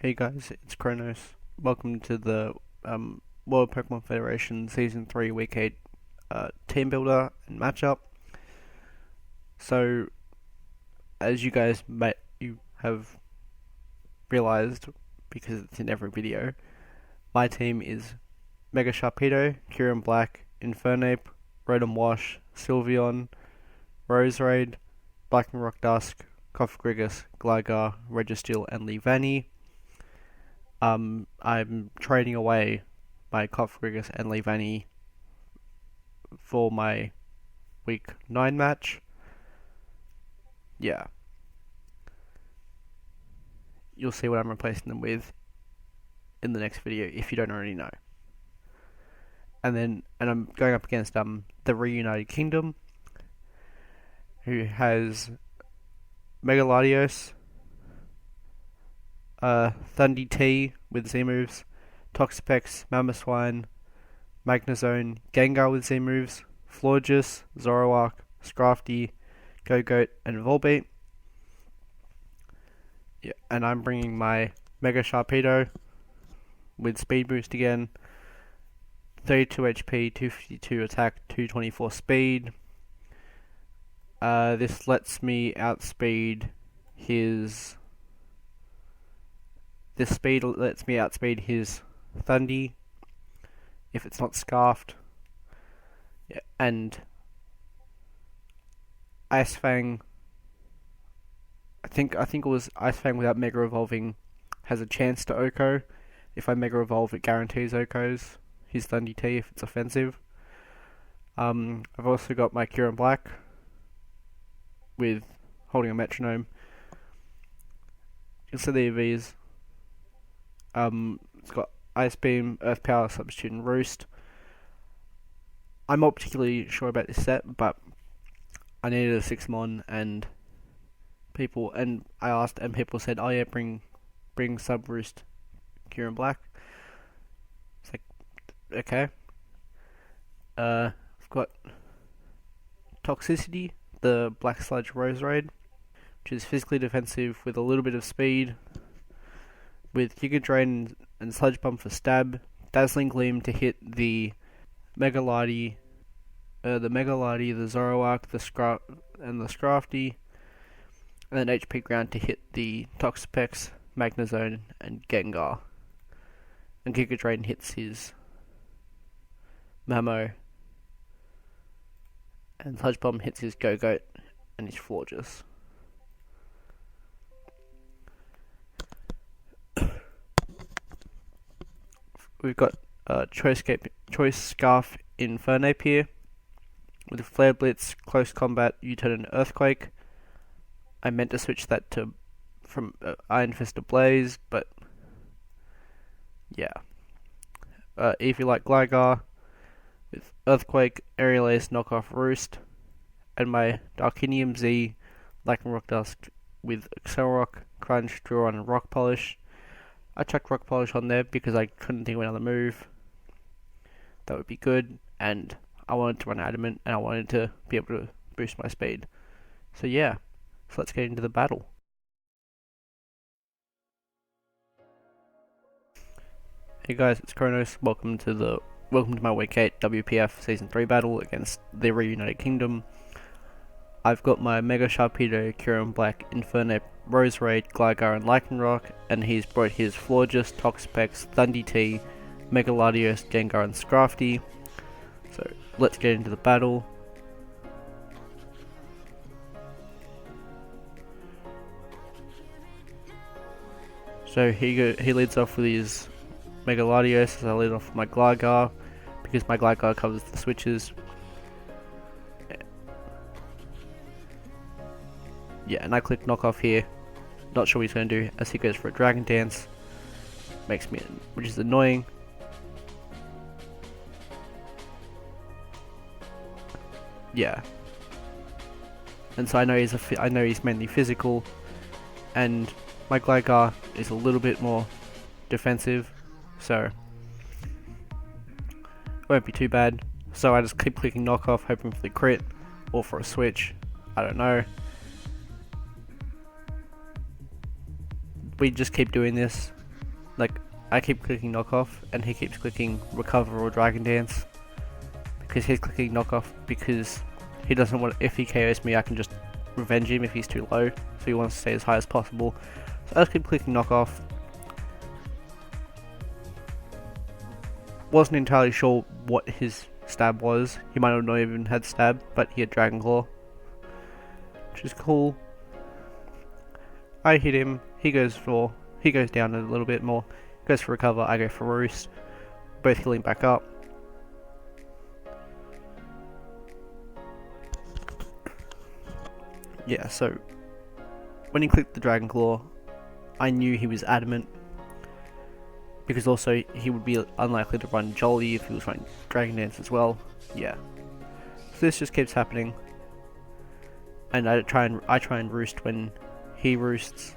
Hey guys, it's Kronos. Welcome to the World Pokemon Federation Season 3 Week 8 Team Builder and Matchup. So, as you have realized, because it's in every video, my team is Mega Sharpedo, Kyurem Black, Infernape, Rotom Wash, Sylveon, Roserade, Black and Rock Dusk, Cofagrigus, Gligar, Registeel, and Leavanny. I'm trading away my Cofagrigus and Leavanny for my week 9 match. Yeah. You'll see what I'm replacing them with in the next video if you don't already know. And I'm going up against the Reunited Kingdom, who has Mega Latios, Thundy T with Z moves, Toxapex, Mamoswine, Magnezone, Gengar with Z moves, Florges, Zoroark, Scrafty, Gogoat, and Volbeat. Yeah, and I'm bringing my Mega Sharpedo with Speed Boost again, 32 HP, 252 attack, 224 speed. This lets me outspeed his... This speed lets me outspeed his Thundy if it's not scarfed. Yeah, and Ice Fang, I think it was Ice Fang without Mega Evolving has a chance to Oko. If I Mega Evolve, it guarantees Okos his Thundy T if it's offensive. I've also got my Kyurem Black with holding a metronome. You can see the EVs. It's got Ice Beam, Earth Power, Substitute, and Roost. I'm not particularly sure about this set, but I needed a 6-mon, and people said, "Oh yeah, bring Sub Roost Kyurem Black." It's like, okay. I've got Toxicity, the Black Sludge Roserade, which is physically defensive with a little bit of speed, with Giga Drain and Sludge Bomb for stab, Dazzling Gleam to hit the Mega Lati, the Zoroark, the Scrafty, and then HP Ground to hit the Toxapex, Magnezone, and Gengar. And Giga Drain hits his Mamo, and Sludge Bomb hits his Gogoat and his Florges. We've got Choice Scarf Infernape here with Flare Blitz, Close Combat, U-Turn, and Earthquake. I meant to switch that from Iron Fist to Blaze, but yeah. Eevee like Gligar with Earthquake, Aerial Ace, Knockoff, Roost, and my Darkinium Z, Black and Rock Dusk with Accelerock, Crunch, Draw, and Rock Polish. I chucked Rock Polish on there because I couldn't think of another move that would be good, and I wanted to run Adamant, and I wanted to be able to boost my speed. So yeah, so let's get into the battle. Hey guys, it's Kronos. Welcome to my Week 8 WPF Season 3 battle against the Reunited Kingdom. I've got my Mega Sharpedo, Kyurem Black, Infernape, Roserade, Gligar, and Lycanroc, and he's brought his Florges, Toxapex, Thundy T, Mega Latios, Gengar, and Scrafty. So let's get into the battle. So he leads off with his Mega Latios, as I lead off with my Gligar, because my Gligar covers the switches. Yeah, and I click Knockoff here. Not sure what he's going to do, as he goes for a Dragon Dance. Which is annoying. Yeah. And so I know he's mainly physical, and my Gligar is a little bit more defensive, so it won't be too bad. So I just keep clicking Knockoff, hoping for the crit or for a switch. I don't know. We just keep doing this like, I keep clicking knockoff, and he keeps clicking recover or dragon dance, because he's clicking knockoff because he doesn't want, if he KOs me, I can just revenge him if he's too low, so he wants to stay as high as possible. So I just keep clicking knockoff. Wasn't entirely sure what his stab was. He might have not even had stab, but he had Dragon Claw, which is cool. I hit him, he goes down a little bit more, goes for recover, I go for roost, both healing back up. Yeah, so when he clicked the Dragon Claw, I knew he was adamant, because also he would be unlikely to run Jolly if he was running Dragon Dance as well. Yeah, so this just keeps happening, and I try and roost when he roosts.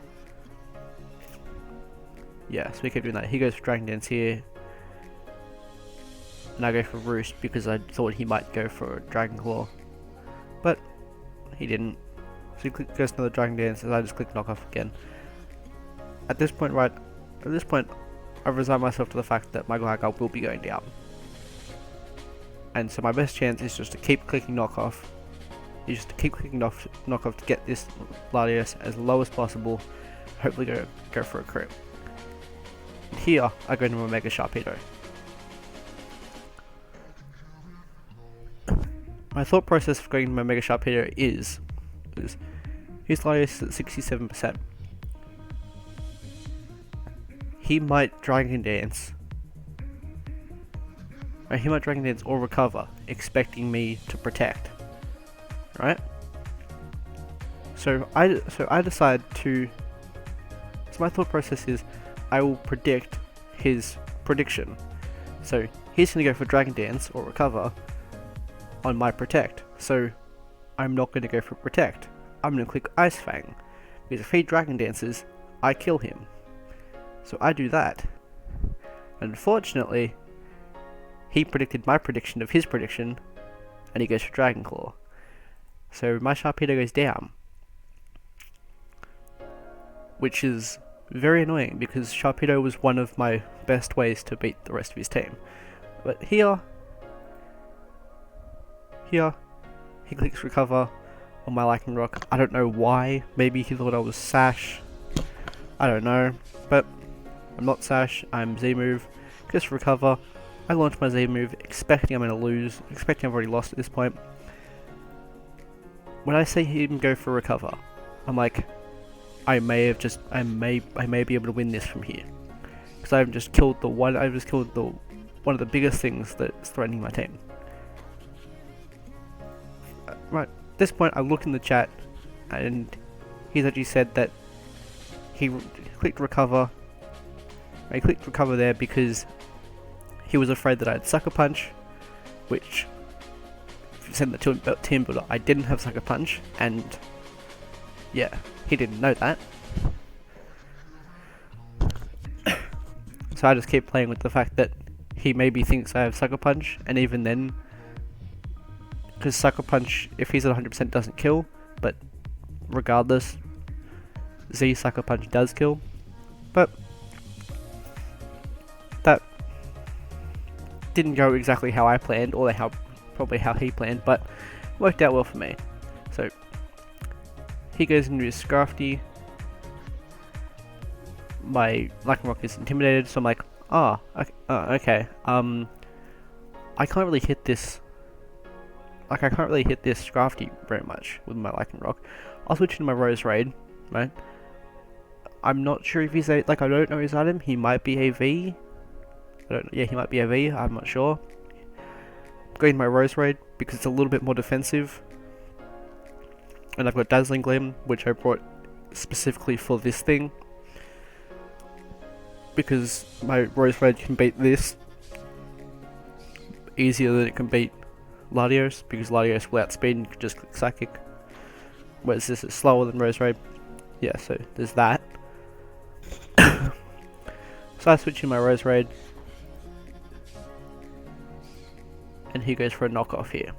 Yeah, so we keep doing that. He goes for Dragon Dance here, and I go for roost because I thought he might go for Dragon Claw, but he didn't. So he goes another Dragon Dance, and I just click knockoff again. At this point, I've resigned myself to the fact that my Gligar will be going down. And so my best chance is just to keep clicking knockoff. You just keep clicking knockoff to get this Latios as low as possible. Hopefully go for a crit. Here, I go into a Mega Sharpedo. My thought process for going to my Mega Sharpedo is his Latios is at 67%. He might Dragon Dance. Right, he might Dragon Dance or recover, expecting me to protect. Right? So I decide to. So my thought process is, I will predict his prediction. So he's going to go for Dragon Dance or recover on my protect. So I'm not going to go for protect. I'm going to click Ice Fang, because if he Dragon Dances, I kill him. So I do that. Unfortunately, he predicted my prediction of his prediction, and he goes for Dragon Claw. So my Sharpedo goes down, which is very annoying because Sharpedo was one of my best ways to beat the rest of his team. But here he clicks recover on my Lightning Rock. I don't know why. Maybe he thought I was Sash. I don't know. But I'm not Sash. I'm Z-move. Just recover. I launch my Z-move, expecting I'm going to lose. Expecting I've already lost at this point. When I see him go for recover, I'm like, I may be able to win this from here, because I've just killed one of the biggest things that's threatening my team. Right, at this point I look in the chat, and he's actually said that he clicked recover. I clicked recover there because he was afraid that I had Sucker Punch, which, if you send the teambuilder, I didn't have Sucker Punch, and yeah, he didn't know that. So I just keep playing with the fact that he maybe thinks I have Sucker Punch, and even then, because Sucker Punch, if he's at 100%, doesn't kill, but regardless, Z Sucker Punch does kill. But that didn't go exactly how I planned, or probably how he planned, but it worked out well for me. So he goes into his Scrafty. My Lightning Rock is intimidated, so I'm like, okay. I can't really hit this. I can't really hit this Scrafty very much with my Lightning Rock. I'll switch into my Rose Raid, right? I'm not sure if he's I don't know his item. He might be a V. Yeah, he might be a V. I'm not sure. Going to my Rose Raid because it's a little bit more defensive. And I've got Dazzling Gleam, which I brought specifically for this thing, because my Rose Raid can beat this easier than it can beat Latios, because Latios will outspeed and can just click Psychic, whereas this is slower than Rose Raid. Yeah, so there's that. So I switch in my Rose Raid, and he goes for a knockoff here.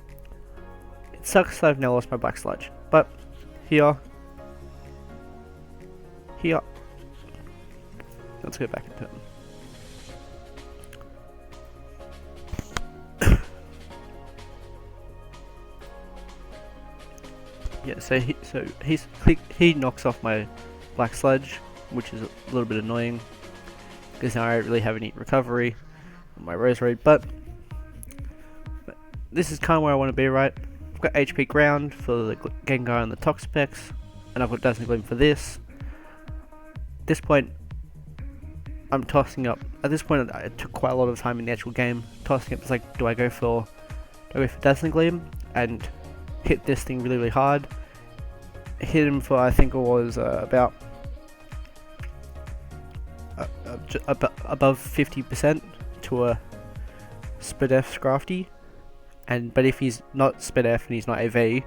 It sucks that I've now lost my Black Sludge, but here, let's go back into him. yeah, so he knocks off my black sludge, which is a little bit annoying because now I don't really have any recovery on my rose raid. But this is kind of where I want to be, right? I've got HP ground for the Gengar and the Toxapex, and I've got Dazzling Gleam for this. At this point, I'm tossing up. At this point, it took quite a lot of time in the actual game. Tossing up, it's like, do I go for Dazzling Gleam and hit this thing really, really hard? Hit him for, I think it was about above 50% to a Spadef Scrafty. But if he's not Spadef and he's not AV,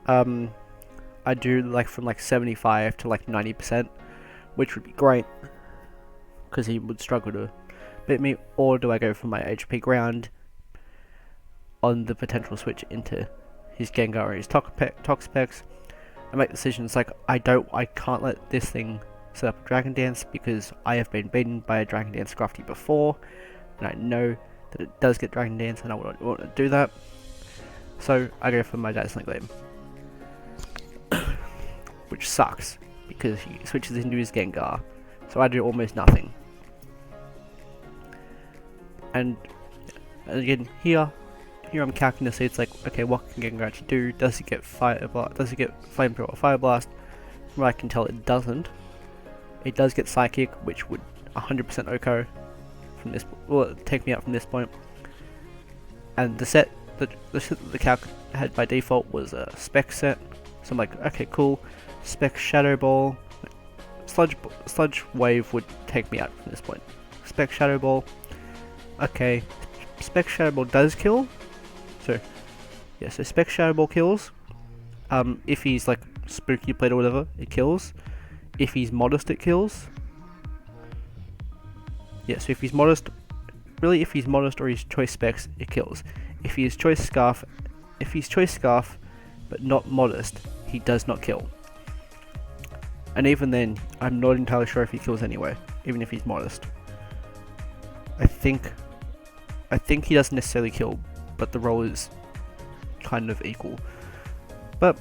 I do like from like 75 to like 90%, which would be great because he would struggle to beat me. Or do I go for my HP ground on the potential switch into his Gengar or his Toxapex and make decisions like I can't let this thing set up a Dragon Dance because I have been beaten by a Dragon Dance Scrafty before, and I know that it does get Dragon Dance and I want to do that. So I go for my Dazzling Gleam, which sucks because he switches into his Gengar, so I do almost nothing. And again, here I'm calculating to see, it's like, okay, what can Gengar actually do? Does he get Fire Blast? Does he get Flamethrower or Fire Blast? From what I can tell, it doesn't. It does get Psychic, which would 100% OHKO from this. Well, take me out from this point. And the set that the calc had by default was a Spec set. So I'm like, okay, cool. Spec Shadow Ball. Sludge Wave would take me out from this point. Spec Shadow Ball. Okay. Spec Shadow Ball does kill. So, yeah, so Spec Shadow Ball kills. If he's like Spooky Blade or whatever, it kills. If he's Modest, it kills. Yeah, so if he's Modest, really if he's Modest or he's Choice Specs, it kills. If he is Choice Scarf, but not Modest, he does not kill. And even then, I'm not entirely sure if he kills anyway, even if he's Modest. I think he doesn't necessarily kill, but the roll is kind of equal. But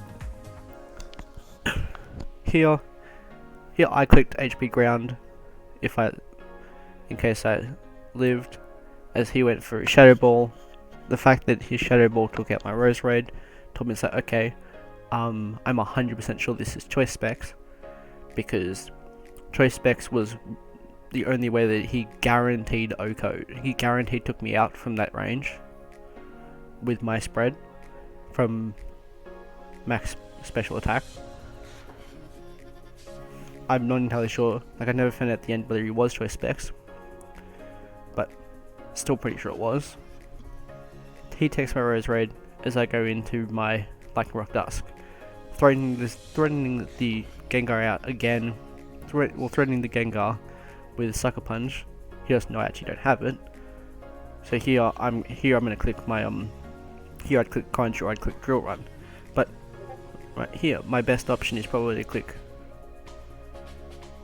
here I clicked HP ground in case I lived, as he went for his Shadow Ball. The fact that his Shadow Ball took out my Rose Raid told me that, okay, I'm 100% sure this is Choice Specs, because Choice Specs was the only way that he guaranteed OHKO. He guaranteed took me out from that range with my spread from max special attack. I'm not entirely sure, like I never found out at the end whether he was Choice Specs, but still pretty sure it was. He takes my Rose Raid as I go into my Lightning Rock Dusk, threatening the Gengar out again, threatening the Gengar with Sucker Punch. He doesn't know I actually don't have it. So here I'm gonna click my here I'd click Conjure, I'd click Drill Run. But right here, my best option is probably to click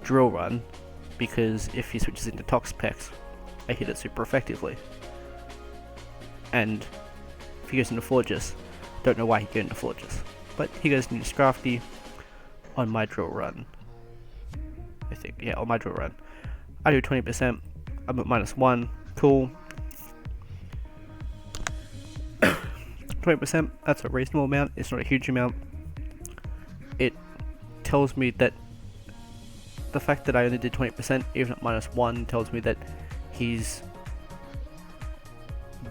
Drill Run, because if he switches into Toxapex, I hit it super effectively. And if he goes into Fortress, don't know why he goes into Fortress, but he goes into Scrafty on my Drill Run. I think, yeah, on my Drill Run. I do 20%, I'm at -1, cool. 20%, that's a reasonable amount, it's not a huge amount. It tells me that the fact that I only did 20%, even at -1, tells me that he's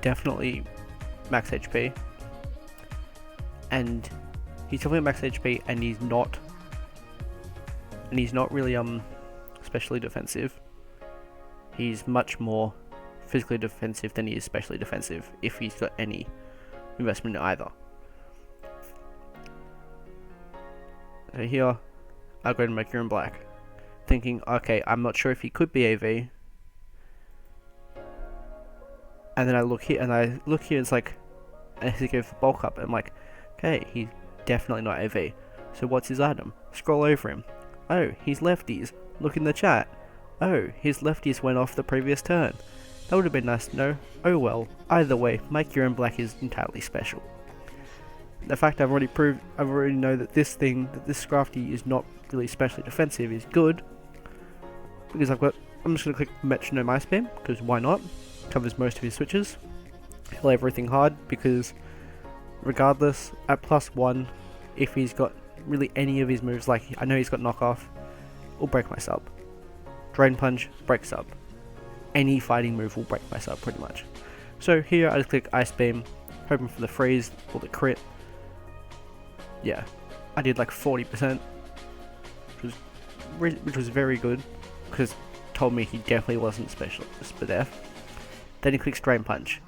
definitely max HP. And he's definitely max HP, and he's not really specially defensive. He's much more physically defensive than he is specially defensive, if he's got any investment in either. So here, I'll go to make Urine Black, thinking, okay, I'm not sure if he could be AV. And then I look here, it's like, and he goes for bulk up, and I'm like, okay, he's definitely not AV. So what's his item? Scroll over him. Oh, he's lefties. Look in the chat. Oh, his lefties went off the previous turn. That would have been nice to know. Oh well, either way, my Urine Black is entirely special. The fact I already know that this Scrafty is not really especially defensive is good, because I'm just going to click Metronome Ice Beam, because why not? Covers most of his switches. He'll lay everything hard, because regardless, at +1, if he's got really any of his moves, like I know he's got knockoff, will break my sub. Drain Punch, break sub. Any fighting move will break my sub pretty much. So here I just click Ice Beam, hoping for the freeze or the crit. Yeah, I did like 40%, which was very good, because it told me he definitely wasn't specialist for death. Then he clicks Drain Punch.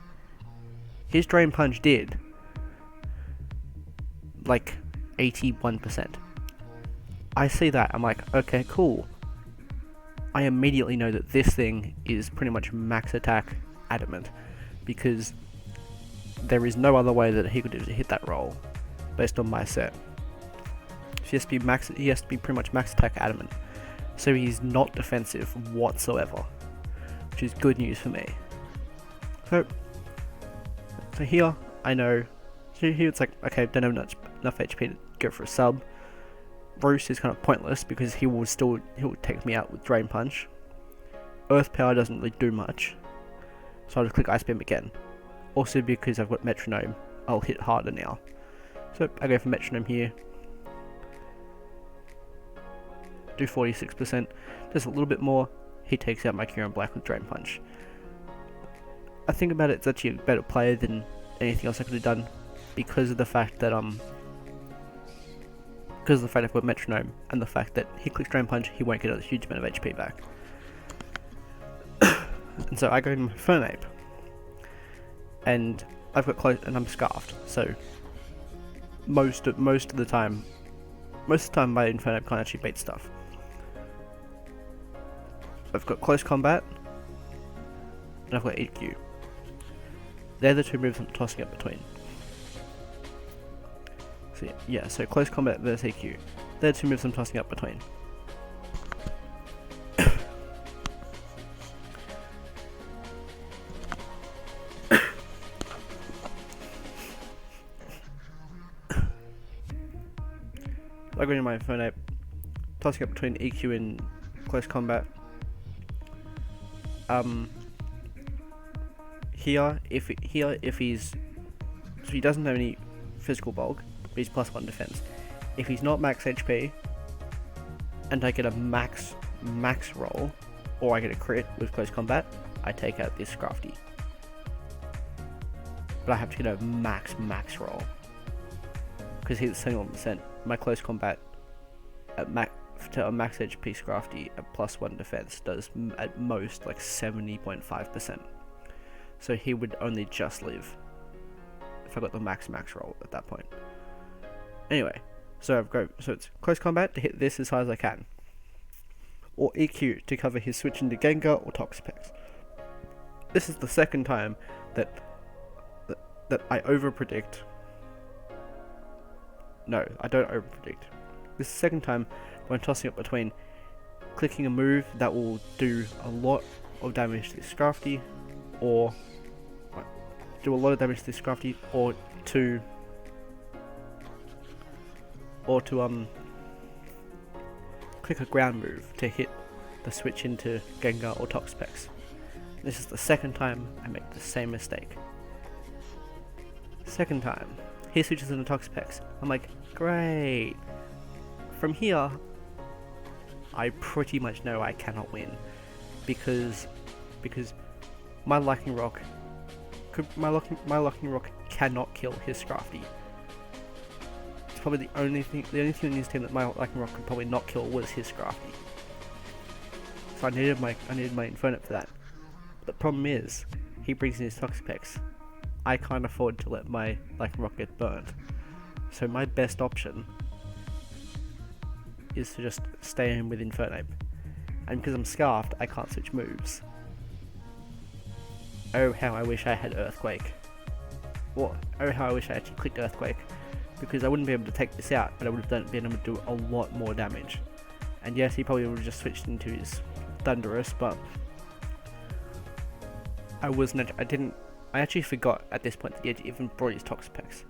His Drain Punch did like 81%. I see that, I'm like, okay, cool. I immediately know that this thing is pretty much max attack adamant, because there is no other way that he could hit that roll based on my set. He has to be pretty much max attack adamant. So he's not defensive whatsoever, which is good news for me. So here I know. So here it's like, okay, don't have enough HP to go for a sub. Roost is kind of pointless because he will take me out with Drain Punch. Earth Power doesn't really do much, so I'll just click Ice Beam again. Also because I've got Metronome, I'll hit harder now. So I go for Metronome here. Do 46%, just a little bit more. He takes out my Kieran Black with Drain Punch. I think about it, it's actually a better play than anything else I could have done, because of the fact that I've got Metronome, and the fact that he clicks Drain Punch, he won't get a huge amount of HP back. And so I go to my Fernape, and I've got close, and I'm Scarfed. So most of the time my Fernape can't actually beat stuff. I've got Close Combat, and I've got EQ. They're the two moves I'm tossing up between. So yeah, so Close Combat versus EQ. They're the two moves I'm tossing up between. I go into my Fernape, tossing up between EQ and Close Combat. If he doesn't have any physical bulk, but he's +1 defense. If he's not max HP, and I get a max roll, or I get a crit with Close Combat, I take out this Scrafty. But I have to get a max roll, because he's 71%. My Close Combat to a max HP Scrafty at +1 defense does at most like 70.5%. So he would only just live if I got the max roll at that point. Anyway, so it's Close Combat to hit this as hard as I can, or EQ to cover his switch into Gengar or Toxapex. This is the second time that I overpredict. No, I don't overpredict. This is the second time when tossing up between clicking a move that will do a lot of damage to this Scrafty, or do a lot of damage to this Scrafty, or to click a ground move to hit the switch into Gengar or Toxapex. This is the second time I make the same mistake. Second time, he switches into Toxapex. I'm like, great. From here, I pretty much know I cannot win, because my Lightning Rock cannot kill his Scrafty. It's probably the only thing in his team that my Lightning Rock could probably not kill was his Scrafty. So I needed my Infernape for that. The problem is, he brings in his Toxapex. I can't afford to let my Lightning Rock get burnt. So my best option is to just stay in with Infernape. And because I'm Scarfed, I can't switch moves. Oh how I wish I had Earthquake. Oh how I wish I actually clicked Earthquake, because I wouldn't be able to take this out, but I would have been able to do a lot more damage. And yes, he probably would have just switched into his Thunderous, but I actually forgot at this point that he had even brought his Toxapex.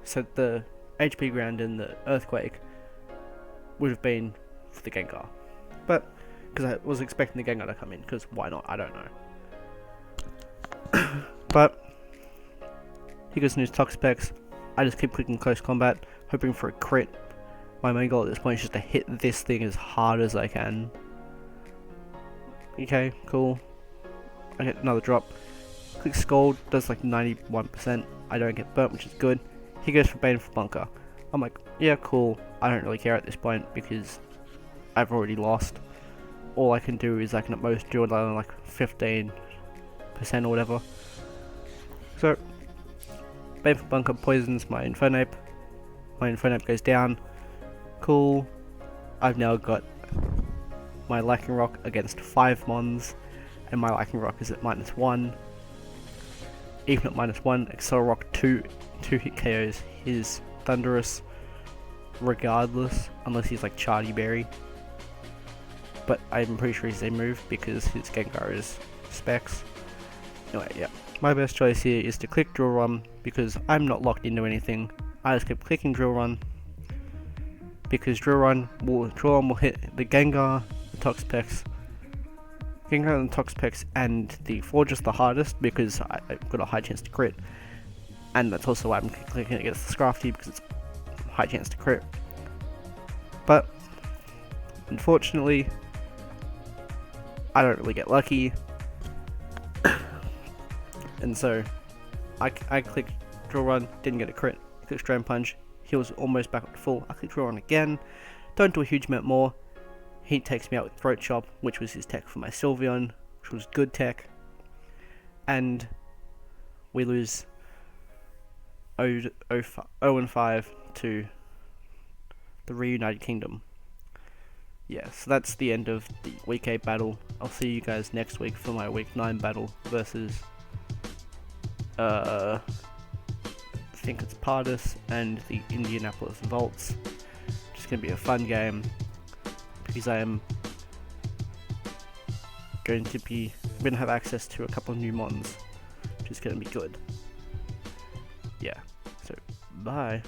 So the HP ground in the Earthquake would have been for the Gengar. But, because I was expecting the Gengar to come in, because why not? I don't know. But, he goes in his Toxapex. I just keep clicking Close Combat, hoping for a crit. My main goal at this point is just to hit this thing as hard as I can. Okay, cool. I get another drop. Click Scald, does like 91%. I don't get burnt, which is good. He goes for Baneful Bunker. I'm like, yeah, cool. I don't really care at this point because I've already lost. All I can do is I can at most do like 15% or whatever. So, Baneful Bunker poisons my Infernape. My Infernape goes down. Cool. I've now got my Lightning Rock against 5 mons, and my Lightning Rock is at -1. Even at -1, Excel Rock 2 hit KOs his Thunderous regardless, unless he's like Chardy Berry. But I'm pretty sure he's a move because his Gengar is Specs. Anyway, yeah. My best choice here is to click Drill Run because I'm not locked into anything. I just keep clicking Drill Run because Drill Run will hit the Gengar, the Toxapex, and the Toxapex, and the Fortress the hardest because I've got a high chance to crit. And that's also why I'm clicking against the Scrafty because it's a high chance to crit. But unfortunately, I don't really get lucky. And so I clicked Drill Run, didn't get a crit. I clicked Drain Punch, he was almost back up to full. I clicked Drill Run again, don't do a huge amount more. He takes me out with Throat Chop, which was his tech for my Sylveon, which was good tech. And we lose 0-5 to the Reunited Kingdom. Yeah, so that's the end of the Week 8 battle. I'll see you guys next week for my Week 9 battle versus I think it's Pardus and the Indianapolis Volts. Just gonna be a fun game because I am going to have access to a couple of new mons, which is gonna be good. Yeah, so bye.